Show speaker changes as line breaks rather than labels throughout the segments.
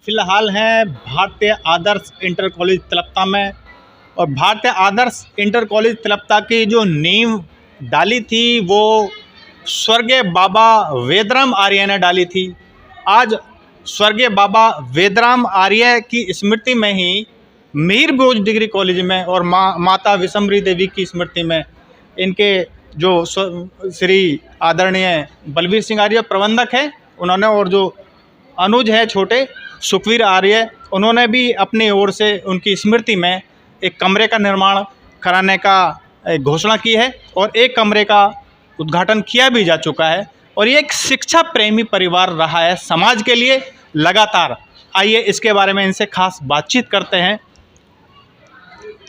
फिलहाल हैं भारतीय आदर्श इंटर कॉलेज तिलप्ता में। और भारतीय आदर्श इंटर कॉलेज तिलप्ता की जो नींव डाली थी वो स्वर्गीय बाबा वेदराम आर्य ने डाली थी। आज स्वर्गीय बाबा वेदराम आर्य की स्मृति में ही मिहिर भोज डिग्री कॉलेज में और माता विषमरी देवी की स्मृति में इनके जो श्री आदरणीय बलवीर सिंह आर्य प्रबंधक हैं उन्होंने, और जो अनुज है छोटे सुखवीर आर्य, उन्होंने भी अपनी ओर से उनकी स्मृति में एक कमरे का निर्माण कराने का घोषणा की है और एक कमरे का उद्घाटन किया भी जा चुका है। और ये एक शिक्षा प्रेमी परिवार रहा है समाज के लिए लगातार। आइए इसके बारे में इनसे खास बातचीत करते हैं।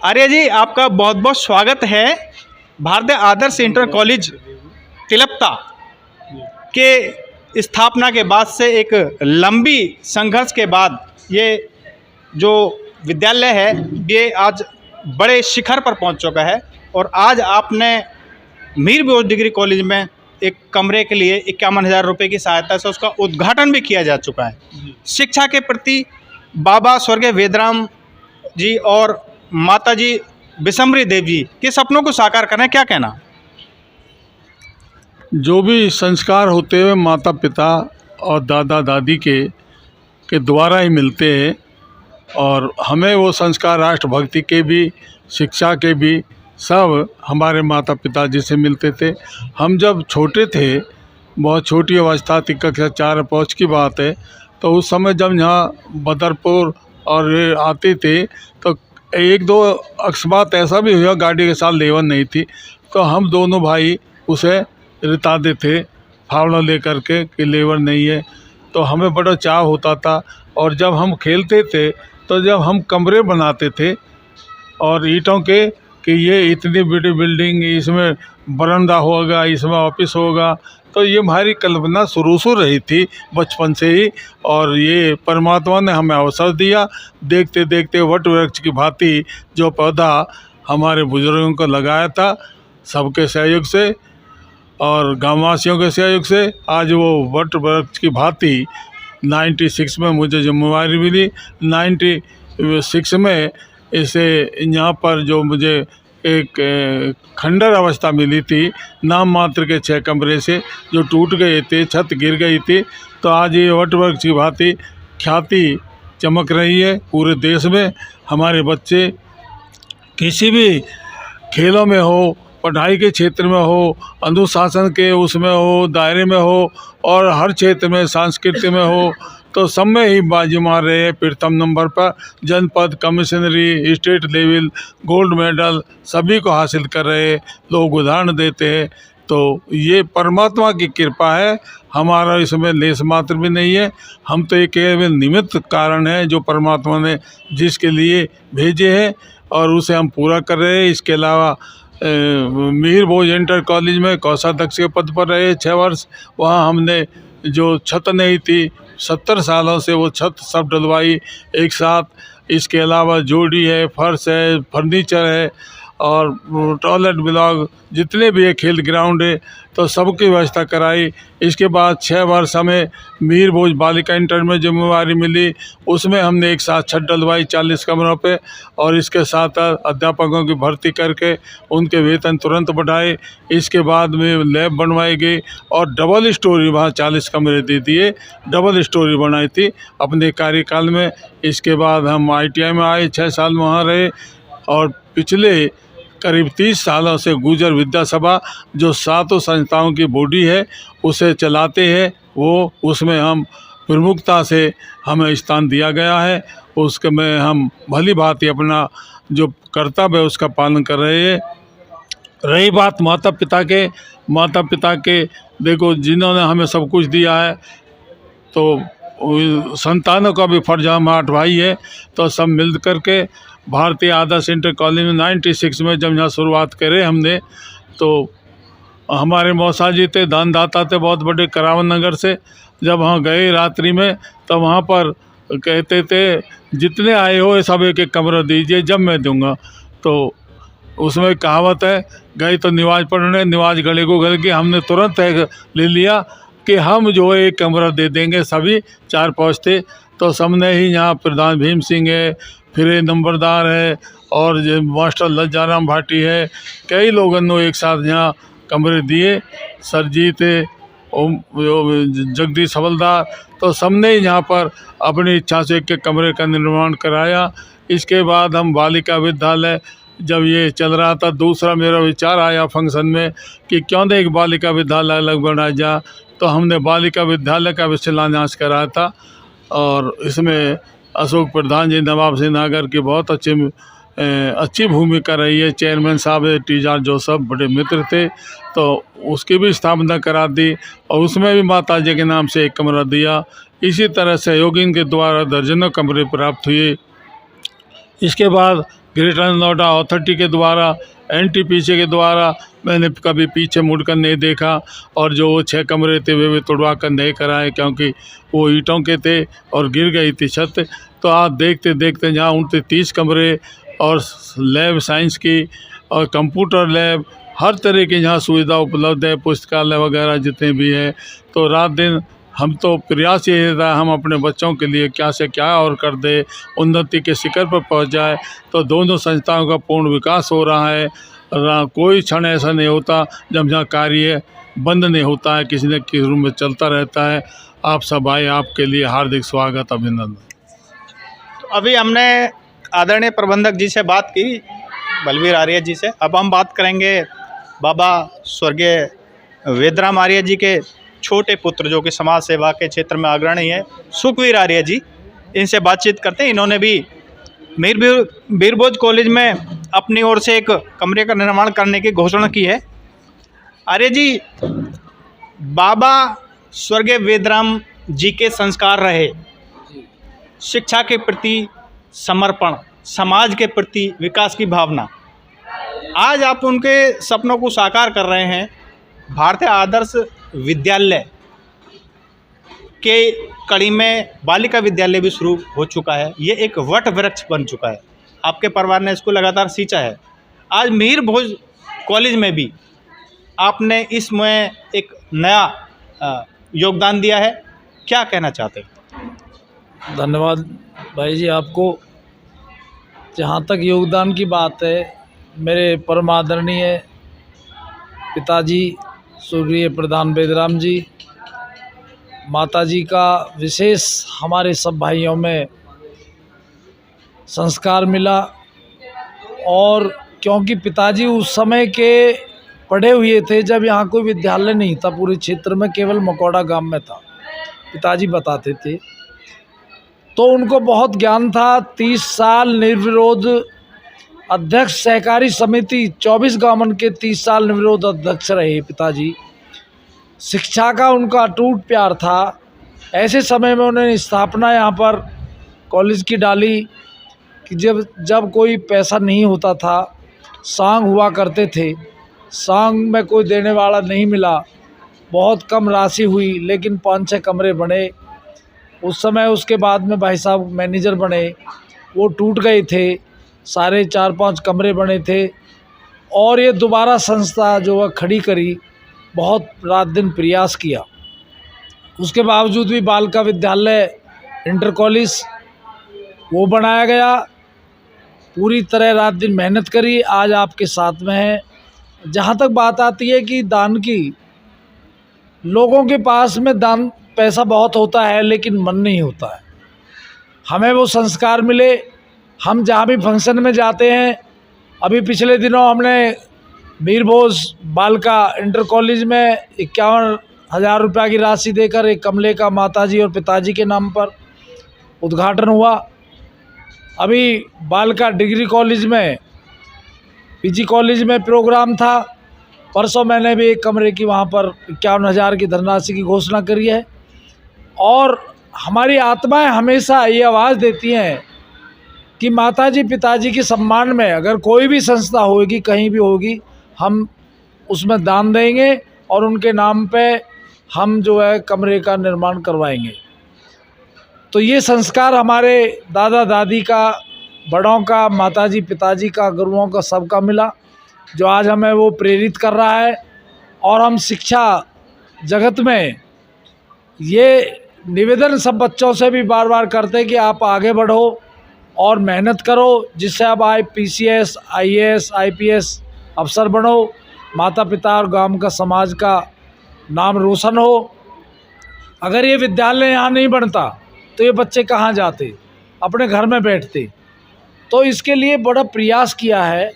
आर्य जी, आपका बहुत बहुत स्वागत है। भारतीय आदर्श इंटर कॉलेज तिलप्ता के स्थापना के बाद से एक लंबी संघर्ष के बाद ये जो विद्यालय है ये आज बड़े शिखर पर पहुंच चुका है। और आज आपने मिहिर भोज डिग्री कॉलेज में एक कमरे के लिए 51,000 रुपये की सहायता से उसका उद्घाटन भी किया जा चुका है। शिक्षा के प्रति बाबा स्वर्गीय वेदराम जी और माता जी विषमरी देवी जी के सपनों को साकार करना, क्या कहना?
जो भी संस्कार होते हुए माता पिता और दादा दादी के द्वारा ही मिलते हैं, और हमें वो संस्कार राष्ट्रभक्ति के भी, शिक्षा के भी, सब हमारे माता पिता जी से मिलते थे। हम जब छोटे थे, बहुत छोटी अवस्था थी, कक्षा 4 की बात है, तो उस समय जब यहाँ बदरपुर और आते थे तो एक दो अकस्मात ऐसा भी हुआ, गाड़ी के साथ लेवन नहीं थी, तो हम दोनों भाई उसे रिताते थे फावड़ा लेकर के कि लेवर नहीं है। तो हमें बड़ा चाव होता था। और जब हम खेलते थे तो जब हम कमरे बनाते थे और ईंटों के कि ये इतनी बड़ी बिल्डिंग, इसमें बरामदा होगा, इसमें ऑफिस होगा, तो ये हमारी कल्पना शुरू से रही थी बचपन से ही। और ये परमात्मा ने हमें अवसर दिया। देखते देखते वट वृक्ष की भांति जो पौधा हमारे बुजुर्गों को लगाया था, सबके सहयोग से और गाँववासियों के सहयोग से, आज वो वट वृक्ष की भांति 96 में मुझे जिम्मेवारी मिली। 96 में इसे यहाँ पर जो मुझे एक खंडर अवस्था मिली थी, नाम मात्र के 6 कमरे से जो टूट गए थे, छत गिर गई थी, तो आज ये वट वृक्ष की भांति ख्याति चमक रही है पूरे देश में। हमारे बच्चे किसी भी खेलों में हो, पढ़ाई के क्षेत्र में हो, अनुशासन के उसमें हो, दायरे में हो, और हर क्षेत्र में, सांस्कृतिक में हो, तो सब में ही बाजी मार रहे हैं। प्रथम नंबर पर जनपद, कमिश्नरी, स्टेट लेवल, गोल्ड मेडल सभी को हासिल कर रहे हैं, लोग उदाहरण देते हैं। तो ये परमात्मा की कृपा है, हमारा इसमें लेस मात्र भी नहीं है। हम तो एक केवल निमित्त कारण है जो परमात्मा ने जिसके लिए भेजे हैं और उसे हम पूरा कर रहे हैं। इसके अलावा मिहिर भोज इंटर कॉलेज में कोषाध्यक्ष के पद पर रहे 6 वर्ष। वहाँ हमने जो छत नहीं थी 70 सालों से वो छत सब डलवाई एक साथ। इसके अलावा जोड़ी है, फर्श है, फर्नीचर है और टॉयलेट ब्लॉक, जितने भी है खेल ग्राउंड है, तो सबकी व्यवस्था कराई। इसके बाद 6 वर्ष हमें मिहिर भोज बालिका इंटर में जिम्मेवारी मिली, उसमें हमने एक साथ छत डलवाई 40 कमरों पे, और इसके साथ अध्यापकों की भर्ती करके उनके वेतन तुरंत बढ़ाए। इसके बाद में लैब बनवाई गई और डबल स्टोरी वहाँ 40 कमरे दे दिए, डबल स्टोरी बनाई थी अपने कार्यकाल में। इसके बाद हम ITI में आए, 6 साल वहाँ रहे, और पिछले करीब 30 सालों से गुर्जर विद्या सभा जो 7 संस्थाओं की बॉडी है उसे चलाते हैं, वो उसमें हम प्रमुखता से हमें स्थान दिया गया है। उसके में हम भली भांति अपना जो कर्तव्य है उसका पालन कर रहे हैं। रही बात माता पिता के देखो, जिन्होंने हमें सब कुछ दिया है, तो संतानों का भी फर्ज, हम 8 भाई है, तो सब मिल करके भारतीय आदर्श इंटर कॉलेज में 96 में जब यहाँ शुरुआत करे हमने, तो हमारे मौसा जी थे, दानदाता थे बहुत बड़े, करावन नगर से। जब वहाँ गए रात्रि में, तो वहाँ पर कहते थे जितने आए हो सब एक एक कमरा दीजिए, जब मैं दूंगा। तो उसमें कहावत है, गए तो निवाज पढ़ने, निवाज गले को गल के, हमने तुरंत ले लिया कि हम जो है एक कमरा दे देंगे। सभी 4-5 थे, तो सबने ही यहाँ प्रधान भीम सिंह है, फिर ये नंबरदार है और ये मास्टर लज्जाराम भाटी है, कई लोगों ने एक साथ यहाँ कमरे दिए। सरजीत जगदीश हवलदार, तो सबने यहाँ पर अपनी इच्छा से एक कमरे का निर्माण कराया। इसके बाद हम बालिका विद्यालय जब ये चल रहा था, दूसरा मेरा विचार आया फंक्शन में कि क्यों ना एक बालिका विद्यालय अलग बनाया जाए, तो हमने बालिका विद्यालय का भी शिलान्यास कराया था। और इसमें अशोक प्रधान जी, नवाब सिंह नागर की बहुत अच्छी भूमिका रही है। चेयरमैन साहब टीजार जोसफ बड़े मित्र थे, तो उसकी भी स्थापना करा दी और उसमें भी माता जी के नाम से एक कमरा दिया। इसी तरह सहयोगी के द्वारा दर्जनों कमरे प्राप्त हुए। इसके बाद ग्रेटर नोएडा अथॉरिटी के द्वारा, NTPC के द्वारा मैंने कभी पीछे मुड़कर नहीं देखा, और जो वो 6 कमरे थे वे भी तोड़वा कर नहीं कराए, क्योंकि वो ईंटों के थे और गिर गई थी छत। तो आज देखते देखते जहाँ 29 कमरे और लैब साइंस की और कंप्यूटर लैब, हर तरह की यहाँ सुविधा उपलब्ध है, पुस्तकालय वगैरह जितने भी हैं। तो रात दिन हम तो प्रयास ये रहता है हम अपने बच्चों के लिए क्या से क्या और कर दे, उन्नति के शिखर पर पहुंच जाए। तो दोनों संस्थाओं का पूर्ण विकास हो रहा है। कोई क्षण ऐसा नहीं होता जब जहाँ कार्य बंद नहीं होता है, किसी न किसी रूम में चलता रहता है। आप सब आए, आपके लिए हार्दिक स्वागत, अभिनंदन।
तो अभी हमने आदरणीय प्रबंधक जी से बात की, बलवीर आर्य जी से। अब हम बात करेंगे बाबा स्वर्गीय वेदराम आर्य जी के छोटे पुत्र, जो कि समाज सेवा के क्षेत्र में अग्रणी है, सुखवीर आर्य जी। इनसे बातचीत करते हैं। इन्होंने भी मीरभोज कॉलेज में अपनी ओर से एक कमरे का निर्माण करने की घोषणा की है। आर्य जी, बाबा स्वर्गीय वेदराम जी के संस्कार रहे शिक्षा के प्रति समर्पण, समाज के प्रति विकास की भावना। आज आप उनके सपनों को साकार कर रहे हैं। भारतीय आदर्श विद्यालय के कड़ी में बालिका विद्यालय भी शुरू हो चुका है। ये एक वट वृक्ष बन चुका है। आपके परिवार ने इसको लगातार सींचा है। आज मीरभोज कॉलेज में भी आपने इसमें एक नया योगदान दिया है। क्या कहना चाहते हैं?
धन्यवाद भाई जी आपको। जहाँ तक योगदान की बात है, मेरे परम आदरणीय पिताजी स्वर्गीय प्रधान वेदराम जी, माताजी का विशेष हमारे सब भाइयों में संस्कार मिला। और क्योंकि पिताजी उस समय के पढ़े हुए थे जब यहाँ कोई विद्यालय नहीं था पूरे क्षेत्र में, केवल मकौड़ा गांव में था, पिताजी बताते थे। तो उनको बहुत ज्ञान था। 30 साल निर्विरोध अध्यक्ष सहकारी समिति 24 गांवन के 30 साल निर्विरोध अध्यक्ष रहे पिताजी। शिक्षा का उनका अटूट प्यार था। ऐसे समय में उन्होंने स्थापना यहाँ पर कॉलेज की डाली कि जब कोई पैसा नहीं होता था, सांग हुआ करते थे, सांग में कोई देने वाला नहीं मिला, बहुत कम राशि हुई, लेकिन 5-6 कमरे बने उस समय। उसके बाद में भाई साहब मैनेजर बने, वो टूट गए थे, सारे 4-5 कमरे बने थे। और ये दोबारा संस्था जो है खड़ी करी, बहुत रात दिन प्रयास किया। उसके बावजूद भी बालिका विद्यालय इंटर कॉलेज वो बनाया गया। पूरी तरह रात दिन मेहनत करी, आज आपके साथ में है। जहाँ तक बात आती है कि दान की, लोगों के पास में दान पैसा बहुत होता है लेकिन मन नहीं होता है। हमें वो संस्कार मिले। हम जहाँ भी फंक्शन में जाते हैं, अभी पिछले दिनों हमने मीरभोज बालिका इंटर कॉलेज में 51,000 रुपये की राशि देकर एक कमरे का माताजी और पिताजी के नाम पर उद्घाटन हुआ। अभी बालिका डिग्री कॉलेज में, PG कॉलेज में प्रोग्राम था। परसों मैंने भी एक कमरे की वहाँ पर 51,000 की धनराशि की घोषणा करी है। और हमारी आत्माएं हमेशा ये आवाज़ देती हैं कि माताजी पिताजी के सम्मान में अगर कोई भी संस्था होगी, कहीं भी होगी, हम उसमें दान देंगे और उनके नाम पे हम जो है कमरे का निर्माण करवाएंगे। तो ये संस्कार हमारे दादा दादी का, बड़ों का, माताजी पिताजी का, गुरुओं का, सबका मिला, जो आज हमें वो प्रेरित कर रहा है। और हम शिक्षा जगत में ये निवेदन सब बच्चों से भी बार बार करते कि आप आगे बढ़ो और मेहनत करो, जिससे आप PCS, IAS, IPS अफसर बनो, माता पिता और गांव का समाज का नाम रोशन हो। अगर ये विद्यालय यहाँ नहीं बनता तो ये बच्चे कहाँ जाते, अपने घर में बैठते। तो इसके लिए बड़ा प्रयास किया है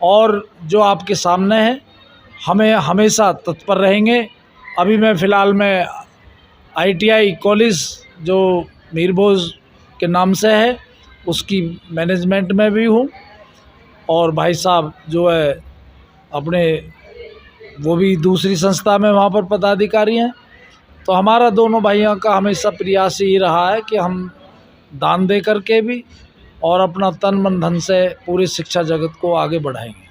और जो आपके सामने है, हमें हमेशा तत्पर रहेंगे। अभी मैं फ़िलहाल में ITI कॉलेज जो मीरभोज के नाम से है उसकी मैनेजमेंट में भी हूँ, और भाई साहब जो है अपने वो भी दूसरी संस्था में वहाँ पर पदाधिकारी हैं। तो हमारा दोनों भाइयों का हमेशा प्रयास यही रहा है कि हम दान दे करके भी और अपना तन मन धन से पूरी शिक्षा जगत को आगे बढ़ाएंगे।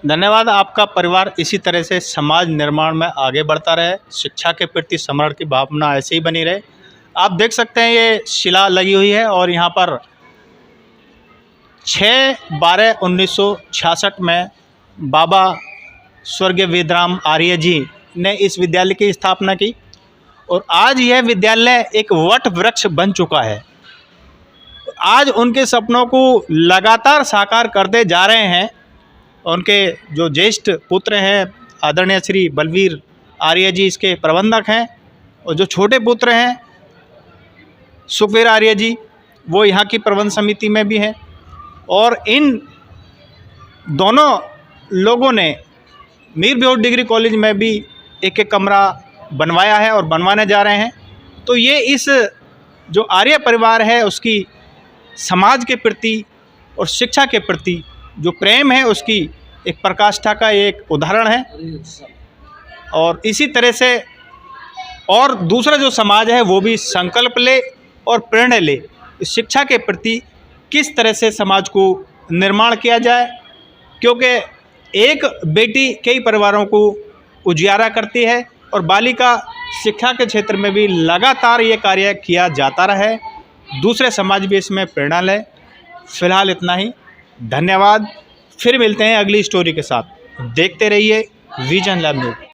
धन्यवाद। आपका परिवार इसी तरह से समाज निर्माण में आगे बढ़ता रहे, शिक्षा के प्रति समर्पण की भावना ऐसे ही बनी रहे। आप देख सकते हैं ये शिला लगी हुई है और यहाँ पर 6/12/1966 में बाबा स्वर्गीय वेदराम आर्य जी ने इस विद्यालय की स्थापना की और आज यह विद्यालय एक वट वृक्ष बन चुका है। आज उनके सपनों को लगातार साकार करते जा रहे हैं। उनके जो ज्येष्ठ पुत्र हैं आदरणीय श्री बलवीर आर्य जी इसके प्रबंधक हैं, और जो छोटे पुत्र हैं सुखवीर आर्य जी वो यहाँ की प्रबंध समिति में भी हैं। और इन दोनों लोगों ने मीरभोज डिग्री कॉलेज में भी एक कमरा बनवाया है और बनवाने जा रहे हैं। तो ये इस जो आर्य परिवार है उसकी समाज के प्रति और शिक्षा के प्रति जो प्रेम है उसकी एक प्रकाष्ठा का एक उदाहरण है। और इसी तरह से और दूसरा जो समाज है वो भी संकल्प ले और प्रेरणा ले इस शिक्षा के प्रति, किस तरह से समाज को निर्माण किया जाए, क्योंकि एक बेटी कई परिवारों को उजियारा करती है और बालिका शिक्षा के क्षेत्र में भी लगातार ये कार्य किया जाता रहे। दूसरे समाज भी इसमें प्रेरणा लें। फिलहाल इतना ही, धन्यवाद। फिर मिलते हैं अगली स्टोरी के साथ। देखते रहिए विजन लैब न्यूज़।